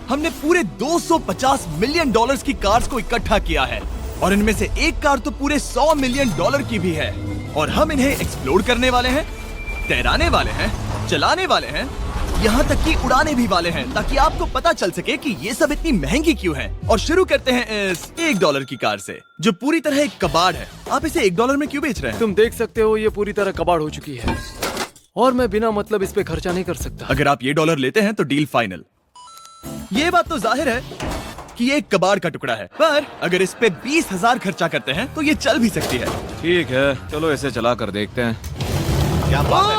हमने पूरे 250 million dollars की कार्स को इकट्ठा किया है और इनमें से एक कार तो पूरे 100 मिलियन डॉलर की भी है और हम इन्हें एक्सप्लोर करने वाले हैं, तैराने वाले हैं, चलाने वाले हैं, यहाँ तक कि उड़ाने भी वाले हैं ताकि आपको पता चल सके कि ये सब इतनी महंगी क्यों है। और शुरू करते हैं इस $1 की कार से जो पूरी तरह एक कबाड़ है। आप इसे $1 में क्यों बेच रहे हैं? तुम देख सकते हो ये पूरी तरह कबाड़ हो चुकी है और मैं बिना मतलब इस पे खर्चा नहीं कर सकता। अगर आप ये $1 लेते हैं तो डील फाइनल। ये बात तो जाहिर है कि ये एक कबाड़ का टुकड़ा है, पर अगर इस पे 20,000 खर्चा करते हैं तो ये चल भी सकती है। ठीक है, चलो इसे चला कर देखते हैं। क्या बात है?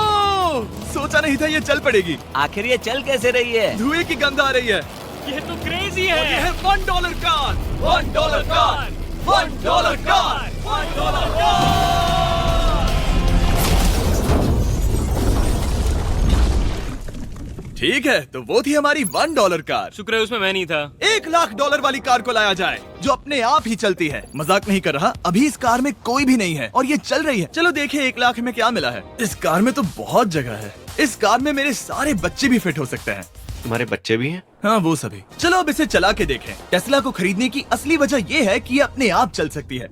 सोचा नहीं था ये चल पड़ेगी। आखिर ये चल कैसे रही है? धुएं की गंध आ रही है। ये तो क्रेजी है। और ये है $1 कार, $1 कार, $1 कार, $1 कार। ठीक है, तो वो थी हमारी $1 कार। शुक्र है उसमें मैं नहीं था। $1,00,000 वाली कार को लाया जाए जो अपने आप ही चलती है। मजाक नहीं कर रहा, अभी इस कार में कोई भी नहीं है और ये चल रही है। चलो देखें 1 लाख में क्या मिला है। इस कार में तो बहुत जगह है। इस कार में मेरे सारे बच्चे भी फिट हो सकते हैं। तुम्हारे बच्चे भी हैं? हाँ, वो सभी। चलो अब इसे चला के देखें। टेस्ला को खरीदने की असली वजह ये है कि ये अपने आप चल सकती है।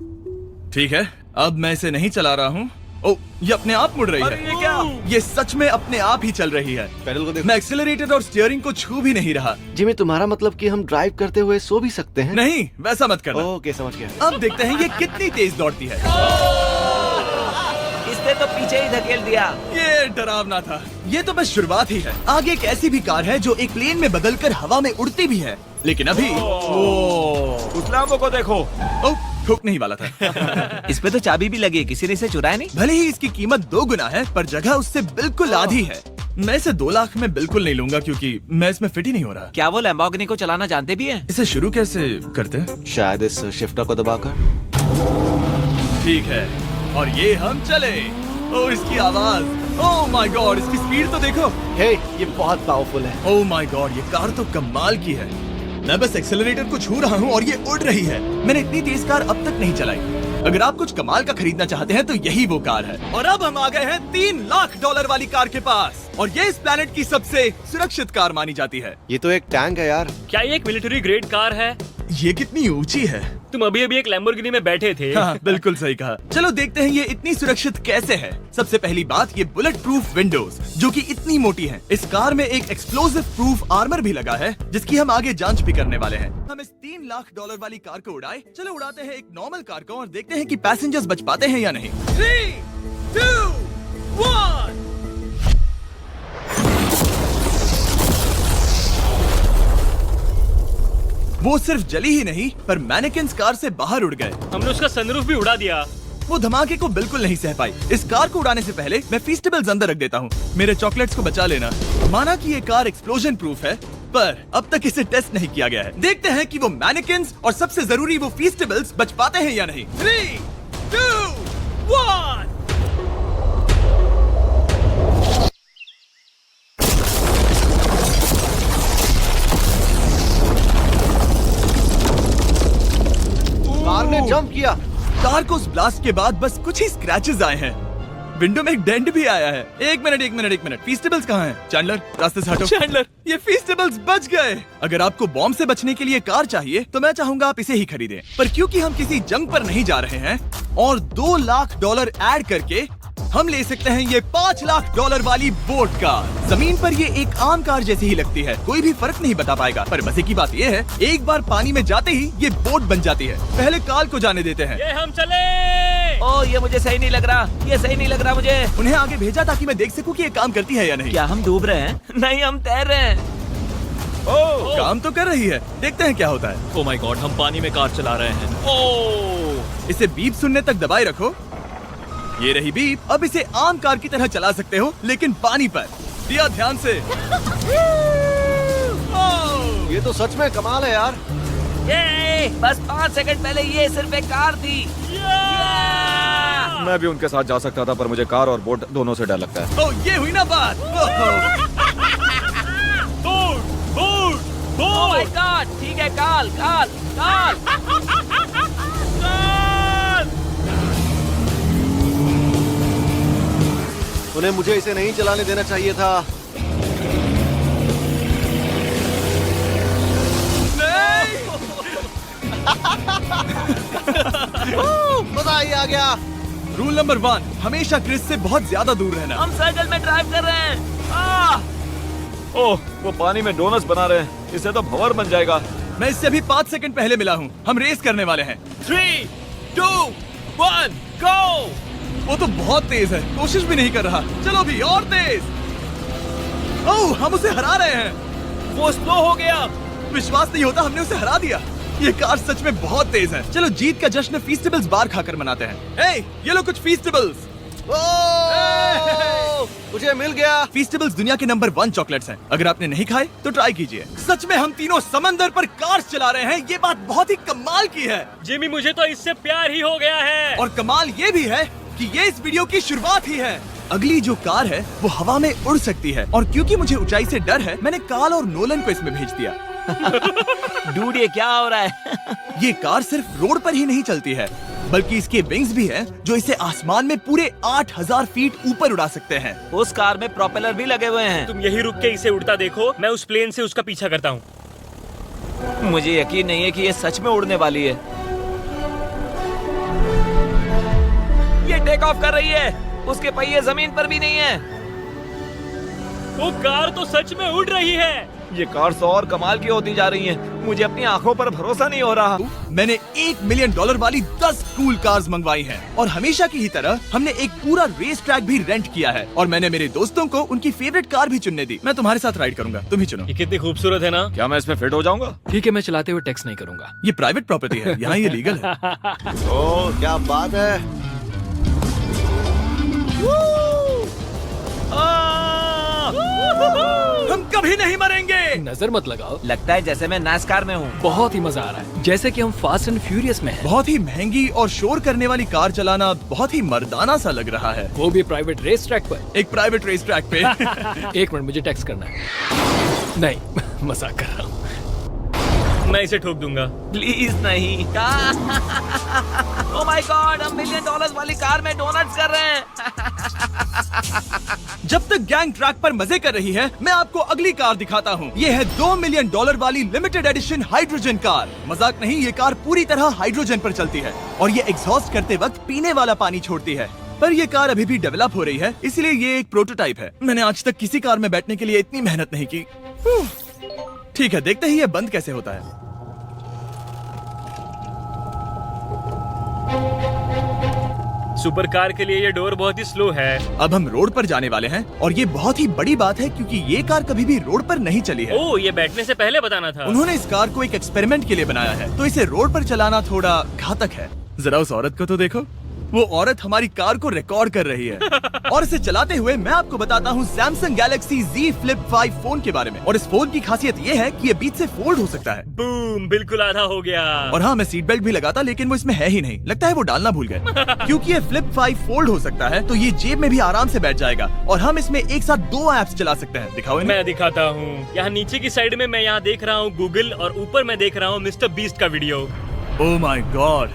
ठीक है, अब मैं इसे नहीं चला रहा हूँ। ओ, ये अपने आप मुड़ रही है। ये क्या? ये सच में अपने आप ही चल रही है। पैडल को देखो। मैं एक्सेलरेटर और स्टीयरिंग को छू भी नहीं रहा। जिमी, तुम्हारा मतलब कि हम ड्राइव करते हुए सो भी सकते हैं? नहीं, वैसा मत करना। ओके, समझ गया। अब देखते हैं ये कितनी तेज दौड़ती है। इसने तो पीछे ही धकेल दिया। ये डरावना था। ये तो बस शुरुआत ही है। आगे एक ऐसी भी कार है जो एक प्लेन में बदलकर हवा में उड़ती भी है, लेकिन अभी उस लैम्बो को देखो। ओ, ठोकने ही वाला था। इस पे तो चाबी भी लगी है, किसी ने इसे चुराया नहीं। भले ही इसकी कीमत 2 गुना है, पर जगह उससे बिल्कुल आधी है। मैं इसे 2 लाख में बिल्कुल नहीं लूंगा क्योंकि मैं इसमें फिट ही नहीं हो रहा। क्या वो लैम्बोर्गिनी को चलाना जानते भी हैं? इसे शुरू कैसे करते हैं? शायद इस शिफ्टर को दबाकर। ठीक है, और ये हम चले। ओ, इसकी आवाज, ओह माय गॉड, इसकी स्पीड तो देखो। हे, ये बहुत पावरफुल है। ओह माय गॉड, ये कार तो कमाल की है। मैं बस एक्सेलरेटर को छू रहा हूँ और ये उड़ रही है। मैंने इतनी तेज कार अब तक नहीं चलाई। अगर आप कुछ कमाल का खरीदना चाहते हैं तो यही वो कार है। और अब हम आ गए हैं $3 लाख वाली कार के पास, और ये इस प्लेनेट की सबसे सुरक्षित कार मानी जाती है। ये तो एक टैंक है यार। क्या ये एक मिलिट्री ग्रेड कार है? ये कितनी ऊंची है। तुम अभी अभी एक लैम्बोर्गिनी में बैठे थे। हाँ, बिल्कुल सही कहा। चलो देखते हैं ये इतनी सुरक्षित कैसे है। सबसे पहली बात, ये बुलेट प्रूफ विंडोज जो कि इतनी मोटी हैं। इस कार में एक एक्सप्लोसिव प्रूफ आर्मर भी लगा है जिसकी हम आगे जांच भी करने वाले हैं। हम इस $3 लाख वाली कार को उड़ाए। चलो उड़ाते हैं एक नॉर्मल कार को और देखते हैं कि पैसेंजर्स बच पाते हैं या नहीं। 3, 2, 1। वो सिर्फ जली ही नहीं, पर मैनेकिन्स कार से बाहर उड़ गए। हमने उसका सनरूफ भी उड़ा दिया। वो धमाके को बिल्कुल नहीं सह पाई। इस कार को उड़ाने से पहले मैं फीस्टेबल्स अंदर रख देता हूँ। मेरे चॉकलेट्स को बचा लेना। माना कि ये कार एक्सप्लोजन प्रूफ है, पर अब तक इसे टेस्ट नहीं किया गया है। देखते हैं कि वो मैनेकिन्स और सबसे जरूरी वो फीस्टेबल्स बच पाते हैं या नहीं। 3, 2, 1। कार ने जंप किया। कार को उस ब्लास्ट के बाद बस कुछ ही स्क्रैचेस आए हैं। विंडो में एक डेंट भी आया है। एक मिनट। फीस्टेबल्स कहाँ हैं? चैंडलर, रास्ते से हटो। चैंडलर, ये फीस्टेबल्स बच गए। अगर आपको बॉम्ब से बचने के लिए कार चाहिए तो मैं चाहूंगा आप इसे ही खरीदें। पर क्योंकि हम किसी जंग पर नहीं जा रहे हैं और $2 लाख ऐड करके हम ले सकते हैं ये $5 लाख वाली बोट कार। जमीन पर ये एक आम कार जैसी ही लगती है, कोई भी फर्क नहीं बता पाएगा। पर मजे की बात ये है, एक बार पानी में जाते ही ये बोट बन जाती है। पहले काल को जाने देते हैं। ये हम चले। ओ, ये मुझे सही नहीं लग रहा। ये सही नहीं लग रहा मुझे। उन्हें आगे भेजा ताकि मैं देख सकूं कि ये काम करती है या नहीं। क्या हम डूब रहे हैं? नहीं, हम तैर रहे हैं। काम तो कर रही है। देखते हैं क्या होता है। ओह माय गॉड, हम पानी में कार चला रहे हैं। ओह, इसे बीप सुनने तक दबाए रखो। ये रही बीप। अब इसे आम कार की तरह चला सकते हो, लेकिन पानी पर। दिया ध्यान से। ये तो सच में कमाल है यार। ये बस 5 सेकंड पहले ये सिर्फ एक कार थी। मैं भी उनके साथ जा सकता था, पर मुझे कार और बोट दोनों से डर लगता है। ओ, ये हुई ना बात। ओह माय गॉड, ठीक है, काल। उन्हें मुझे इसे नहीं चलाने देना चाहिए था। आ गया। रूल नंबर 1, हमेशा क्रिस से बहुत ज्यादा दूर रहना। हम सर्कल में ड्राइव कर रहे हैं। ओह, वो पानी में डोनट्स बना रहे हैं। इससे तो भंवर बन जाएगा। मैं इससे अभी 5 सेकंड पहले मिला हूँ। हम रेस करने वाले हैं। 3, 2, 1, गो। वो तो बहुत तेज है, कोशिश भी नहीं कर रहा। चलो भी और तेज। ओह, हम उसे हरा रहे हैं। वो स्लो हो गया। विश्वास नहीं होता, हमने उसे हरा दिया। ये कार सच में बहुत तेज है। चलो जीत का जश्न फीस्टेबल्स बार खाकर मनाते हैं। ये लो कुछ फीस्टेबल्स। मुझे मिल गया। फीस्टेबल्स दुनिया के नंबर 1 चॉकलेट्स हैं। अगर आपने नहीं खाए तो ट्राई कीजिए। सच में हम तीनों समंदर पर कार चला रहे हैं। ये बात बहुत ही कमाल की है। जिमी, मुझे तो इससे प्यार ही हो गया है। और कमाल ये भी है कि ये इस वीडियो की शुरुआत ही है। अगली जो कार है वो हवा में उड़ सकती है, और क्योंकि मुझे ऊंचाई से डर है, मैंने काल और नोलन को इसमें भेज दिया। डूड, ये क्या हो रहा है? ये कार सिर्फ रोड पर ही नहीं चलती है, बल्कि इसके विंग्स भी हैं जो इसे आसमान में पूरे 8000 फीट ऊपर उड़ा सकते हैं। उस कार में प्रोपेलर भी लगे हुए हैं। तुम यही रुक के इसे उड़ता देखो, मैं उस प्लेन से उसका पीछा करता हूँ। मुझे यकीन नहीं है कि ये सच में उड़ने वाली है। ये टेक ऑफ कर रही है। उसके पहिए जमीन पर भी नहीं है। वो कार तो सच में उड़ रही है। ये कार तो और कमाल की होती जा रही हैं। मुझे अपनी आंखों पर भरोसा नहीं हो रहा। मैंने $1 मिलियन वाली 10 कूल कार्स मंगवाई हैं, और हमेशा की ही तरह हमने एक पूरा रेस ट्रैक भी रेंट किया है, और मैंने मेरे दोस्तों को उनकी फेवरेट कार भी चुनने दी। मैं तुम्हारे साथ राइड करूंगा, तुम ही चुनो। ये कितनी खूबसूरत है ना। क्या मैं इसमें फिट हो जाऊंगा? ठीक है, मैं चलाते हुए टेक्स्ट नहीं करूंगा। ये प्राइवेट प्रॉपर्टी है, यहाँ ये लीगल है। ओह, क्या बात है। हम कभी नहीं मरेंगे। नजर मत लगाओ। लगता है जैसे मैं नास्कार में हूँ। बहुत ही मजा आ रहा है, जैसे कि हम फास्ट एंड फ्यूरियस में हैं। बहुत ही महंगी और शोर करने वाली कार चलाना बहुत ही मर्दाना सा लग रहा है। वो भी प्राइवेट रेस ट्रैक पर। एक प्राइवेट रेस ट्रैक पे। 1 मिनट, मुझे टेक्स्ट करना है। नहीं, मजाक कर रहा हूँ। मैं इसे ठोक दूंगा। प्लीज नहीं। ओह माय गॉड, हम $1 मिलियन वाली कार में डोनट्स कर रहे हैं। जब तक गैंग ट्रैक पर मजे कर रही है, मैं आपको अगली कार दिखाता हूँ। ये है $2 मिलियन वाली लिमिटेड एडिशन हाइड्रोजन कार। मजाक नहीं, ये कार पूरी तरह हाइड्रोजन पर चलती है, और ये एग्जॉस्ट करते वक्त पीने वाला पानी छोड़ती है। पर ये कार अभी भी डेवलप हो रही है, इसलिए ये एक प्रोटोटाइप है। मैंने आज तक किसी कार में बैठने के लिए इतनी मेहनत नहीं की। ठीक है, देखते ही ये बंद कैसे होता है। सुपर कार के लिए ये डोर बहुत ही स्लो है। अब हम रोड पर जाने वाले हैं, और ये बहुत ही बड़ी बात है क्योंकि ये कार कभी भी रोड पर नहीं चली है। ओह, ये बैठने से पहले बताना था। उन्होंने इस कार को एक एक्सपेरिमेंट के लिए बनाया है, तो इसे रोड पर चलाना थोड़ा घातक है। जरा उस औरत को तो देखो, वो औरत हमारी कार को रिकॉर्ड कर रही है। और इसे चलाते हुए मैं आपको बताता हूँ Samsung Galaxy Z Flip 5 phone के बारे में। और इस फोन की खासियत ये है कि ये बीच से फोल्ड हो सकता है। बूम, बिल्कुल आधा हो गया। और हाँ, मैं सीट बेल्ट भी लगाता, लेकिन वो इसमें है ही नहीं। लगता है वो डालना भूल गए। क्योंकि ये Flip 5 फोल्ड हो सकता है, तो ये जेब में भी आराम से बैठ जाएगा, और हम इसमें एक साथ 2 ऐप्स चला सकते हैं। दिखाओ इन्हें। मैं दिखाता हूँ। यहाँ नीचे की साइड में मैं यहाँ देख रहा हूँ गूगल, और ऊपर मैं देख रहा हूँ मिस्टर बीस्ट का वीडियो। ओह माय गॉड,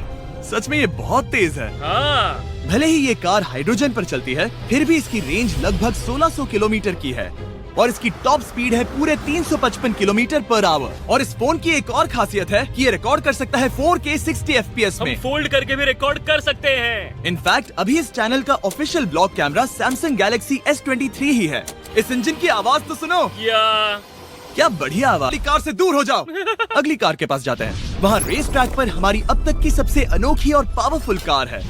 सच में ये बहुत तेज है। हाँ, भले ही ये कार हाइड्रोजन पर चलती है, फिर भी इसकी रेंज लगभग 1600 किलोमीटर की है, और इसकी टॉप स्पीड है पूरे 355 किलोमीटर पर आवर। और इस फोन की एक और खासियत है कि ये रिकॉर्ड कर सकता है 4K 60 FPS हम में। फोल्ड करके भी रिकॉर्ड कर सकते हैं। इनफैक्ट अभी इस चैनल का official blog camera Samsung Galaxy S23 ही है। इस इंजन की आवाज तो सुनो, क्या बढ़िया आवाज। अगली कार से दूर हो जाओ। अगली कार के पास जाते हैं। वहाँ रेस ट्रैक पर हमारी अब तक की सबसे अनोखी और पावरफुल कार है।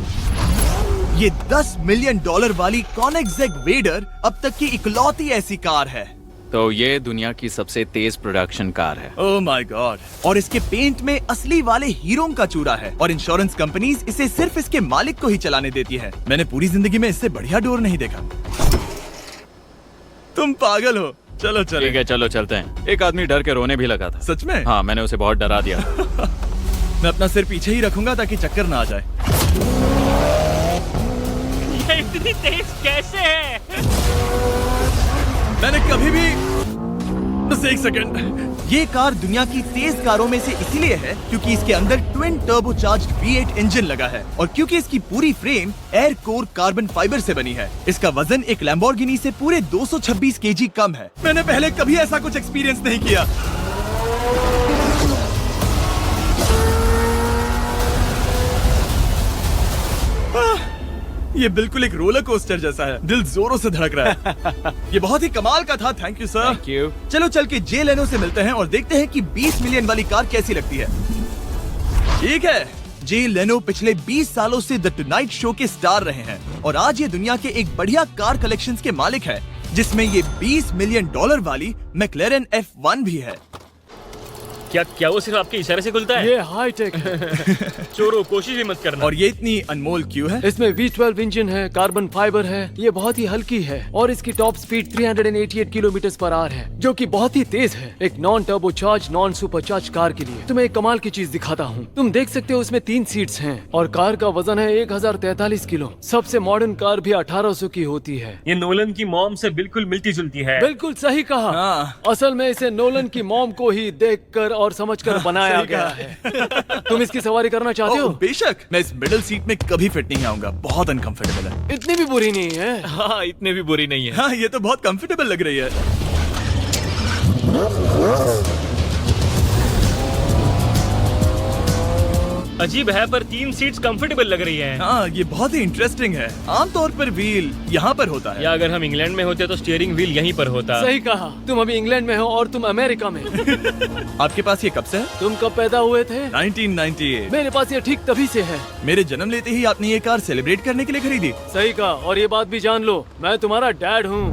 ये $10 मिलियन वाली Koenigsegg वेडर अब तक की इकलौती ऐसी कार है। तो ये दुनिया की सबसे तेज प्रोडक्शन कार है। Oh my God. और इसके पेंट में असली वाले हीरों का चूड़ा है, और इंश्योरेंस कंपनीज इसे सिर्फ इसके मालिक को ही चलाने देती है। मैंने पूरी जिंदगी में इससे बढ़िया डोर नहीं देखा। तुम पागल हो। चलो चलो। ठीक है, चलो चलते हैं। एक आदमी डर के रोने भी लगा था। सच में? हाँ, मैंने उसे बहुत डरा दिया। मैं अपना सिर पीछे ही रखूंगा ताकि चक्कर ना आ जाए। ये इतनी तेज कैसे है? मैंने कभी भी बस एक सेकंड। ये कार दुनिया की तेज कारों में से इसीलिए है क्योंकि इसके अंदर ट्विन टर्बोचार्ज्ड V8 इंजन लगा है, और क्योंकि इसकी पूरी frame air core carbon fibre से बनी है। इसका वजन एक लैम्बोर्गिनी से पूरे 226 kg कम है। मैंने पहले कभी ऐसा कुछ एक्सपीरियंस नहीं किया। ये बिल्कुल एक रोलर कोस्टर जैसा है, दिल जोरों से धड़क रहा है। ये बहुत ही कमाल का था, thank you sir. Thank you. चलो चल के जे लेनो से मिलते हैं और देखते हैं कि 20 मिलियन वाली कार कैसी लगती है। ठीक है, जे लेनो पिछले 20 सालों से द टुनाइट शो के स्टार रहे हैं और आज ये दुनिया के एक बढ़िया कार कलेक्शंस के मालिक है, जिसमें ये $20 मिलियन वाली मैक्लेरन F1 भी है। क्या वो सिर्फ आपके इशारे से खुलता है? ये हाई टेक है। चोरों, कोशिश भी मत करना। और ये इतनी अनमोल क्यों है? इसमें V12 इंजन है, कार्बन फाइबर है, ये बहुत ही हल्की है और इसकी top speed 388 kilometre per hour है, जो कि बहुत ही तेज है एक non turbocharge non supercharge car के लिए। तुम्हें एक कमाल की चीज दिखाता हूँ। तुम देख सकते हो उसमें 3 सीट्स हैं और कार का वजन है 1043 किलो। सबसे मॉडर्न कार भी 1800 की होती है। ये नोलन की मॉम से बिल्कुल मिलती जुलती है। बिल्कुल सही कहा। हाँ। असल में इसे नोलन की मॉम को ही देखकर और समझकर बनाया सही गया है। तुम इसकी सवारी करना चाहते हो? बेशक, मैं इस मिडिल सीट में कभी फिट नहीं आऊंगा, बहुत अनकंफर्टेबल है। इतनी भी बुरी नहीं है। हाँ, इतने भी बुरी नहीं है। हाँ, ये तो बहुत कंफर्टेबल लग रही है। अजीब है पर 3 सीट्स कंफर्टेबल लग रही हैं। हाँ, ये बहुत ही इंटरेस्टिंग है। आमतौर पर व्हील यहाँ पर होता है। या अगर हम इंग्लैंड में होते तो स्टीयरिंग व्हील यहीं पर होता। सही कहा। तुम अभी इंग्लैंड में हो और तुम अमेरिका में। आपके पास ये कब से है? तुम कब पैदा हुए थे? 1998। मेरे पास ये ठीक तभी से है। मेरे जन्म लेते ही आपने ये कार सेलिब्रेट करने के लिए खरीदी। सही कहा। और ये बात भी जान लो, मैं तुम्हारा डैड हूँ।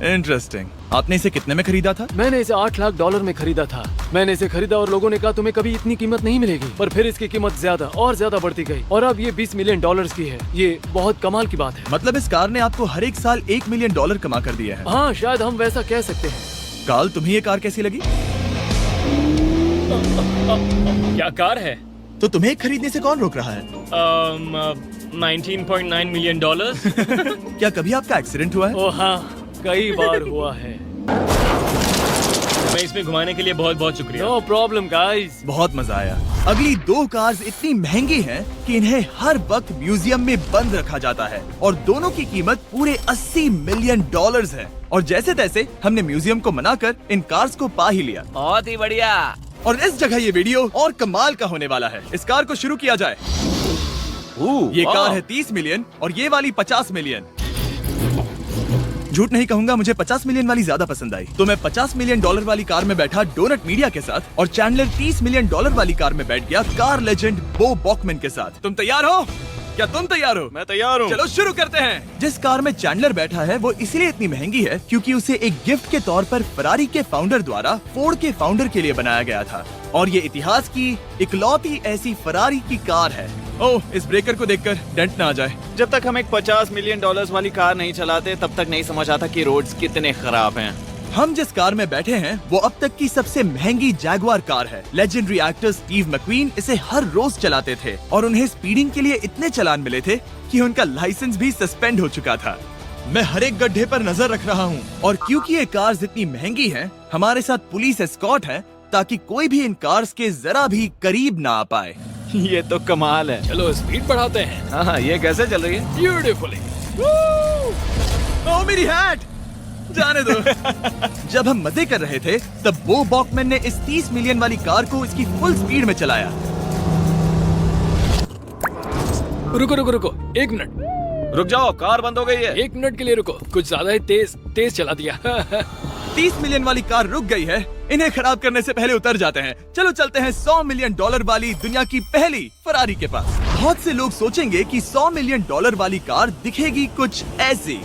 इंटरेस्टिंग। आपने इसे कितने में खरीदा था? मैंने इसे $8 लाख में खरीदा था। मैंने इसे खरीदा और लोगों ने कहा तुम्हें कभी इतनी कीमत नहीं मिलेगी, पर फिर इसकी कीमत ज्यादा और ज्यादा बढ़ती गई और अब ये $20 मिलियन की है। ये बहुत कमाल की बात है। मतलब इस कार ने आपको हर एक साल $1 मिलियन कमा कर दिया है। हाँ, शायद हम वैसा कह सकते हैं। काल, तुम्हें ये कार कैसी लगी? क्या कार है? तो तुम्हें खरीदने से कौन रोक रहा है? 19.9 मिलियन डॉलर्स। क्या कभी आपका एक्सीडेंट हुआ है? ओ हाँ, कई बार हुआ है। मैं इसमें घुमाने के लिए बहुत बहुत शुक्रिया। No problem guys. बहुत मजा आया। अगली 2 कार्स इतनी महंगी हैं कि इन्हें हर वक्त म्यूजियम में बंद रखा जाता है और दोनों की कीमत पूरे $80 मिलियन है। और जैसे तैसे हमने म्यूजियम को मनाकर इन कार्स को पा ही लिया। बहुत ही बढ़िया। और इस जगह ये वीडियो और कमाल का होने वाला है। इस कार को शुरू किया जाए। ये कार है 30 मिलियन और ये वाली 50 मिलियन। झूठ नहीं कहूंगा, मुझे 50 मिलियन वाली ज्यादा पसंद आई। तो मैं $50 मिलियन वाली कार में बैठा डोनट मीडिया के साथ और चैंडलर $30 मिलियन वाली कार में बैठ गया कार लेजेंड बो बॉकमैन के साथ। तुम तैयार हो? क्या तुम तैयार हो? मैं तैयार हूँ। चलो शुरू करते हैं। जिस कार में चैंडलर बैठा है वो इसलिए इतनी महंगी है क्योंकि उसे एक गिफ्ट के तौर पर फरारी के फाउंडर द्वारा फोर्ड के फाउंडर के लिए बनाया गया था और ये इतिहास की इकलौती ऐसी फरारी की कार है। ओह, इस ब्रेकर को देखकर डेंट ना आ जाए। जब तक हम एक $50 मिलियन वाली कार नहीं चलाते तब तक नहीं समझ आता कि रोड्स कितने खराब हैं। हम जिस कार में बैठे हैं वो अब तक की सबसे महंगी जैगुआर कार है। लेजेंडरी एक्टर स्टीव मैक्वीन इसे हर रोज चलाते थे और उन्हें स्पीडिंग के लिए इतने चालान मिले थे कि उनका लाइसेंस भी सस्पेंड हो चुका था। मैं हर एक गड्ढे पर नजर रख रहा हूँ और क्योंकि ये कार्स इतनी महंगी हैं, हमारे साथ पुलिस एस्कॉर्ट है ताकि कोई भी इन कार्स के जरा भी करीब ना आ पाए। ये तो कमाल है। चलो स्पीड बढ़ाते हैं। हाँ, ये कैसे चल रही है? ब्यूटीफुली। ओह, मेरी हैट! जाने दो। जब हम मजे कर रहे थे तब बो बॉकमैन ने इस 30 मिलियन वाली कार को इसकी फुल स्पीड में चलाया। रुको रुको रुको, 1 मिनट। रुक जाओ, कार बंद हो गई है। 1 मिनट के लिए रुको, कुछ ज्यादा ही तेज चला दिया। 30 मिलियन वाली कार रुक गई है। इन्हें खराब करने से पहले उतर जाते हैं। चलो चलते हैं $100 मिलियन वाली दुनिया की पहली फरारी के पास। बहुत से लोग सोचेंगे कि $100 मिलियन वाली कार दिखेगी कुछ ऐसी,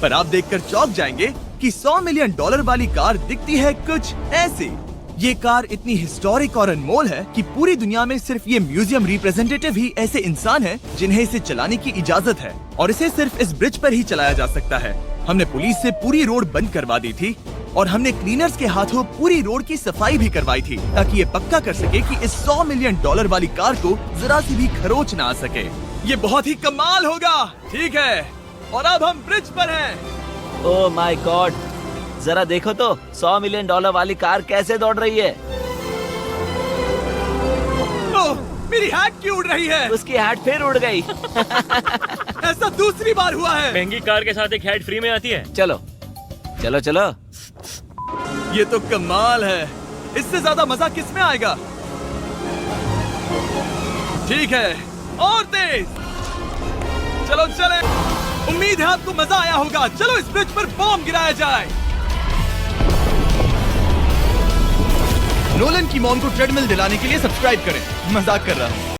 पर आप देखकर चौंक जाएंगे कि $100 मिलियन वाली कार दिखती है कुछ ऐसी। ये कार इतनी हिस्टोरिक और अनमोल है कि पूरी दुनिया में सिर्फ ये म्यूजियम रिप्रेजेंटेटिव ही ऐसे इंसान हैं जिन्हें इसे चलाने की इजाजत है और इसे सिर्फ इस ब्रिज पर ही चलाया जा सकता है। हमने पुलिस से पूरी रोड बंद करवा दी थी और हमने क्लीनर्स के हाथों पूरी रोड की सफाई भी करवाई थी ताकि ये पक्का कर सके कि इस $100 मिलियन वाली कार को जरा सी भी खरोच ना आ सके। ये बहुत ही कमाल होगा, ठीक है? और अब हम ब्रिज पर हैं। ओह माय गॉड, जरा देखो तो $100 मिलियन वाली कार कैसे दौड़ रही है। ओह, मेरी हैट क्यों उड़ रही है? उसकी हैट फिर उड़ गई। ऐसा दूसरी बार हुआ है। महंगी कार के साथ एक हैट फ्री में आती है। चलो चलो चलो। ये तो कमाल है। इससे ज्यादा मजा किस में आएगा? ठीक है, और तेज। चलो चले। उम्मीद है आपको मजा आया होगा। चलो इस ब्रिज पर बॉम्ब गिराया जाए। नोलन की मॉम को ट्रेडमिल दिलाने के लिए सब्सक्राइब करें। मजाक कर रहा हूँ।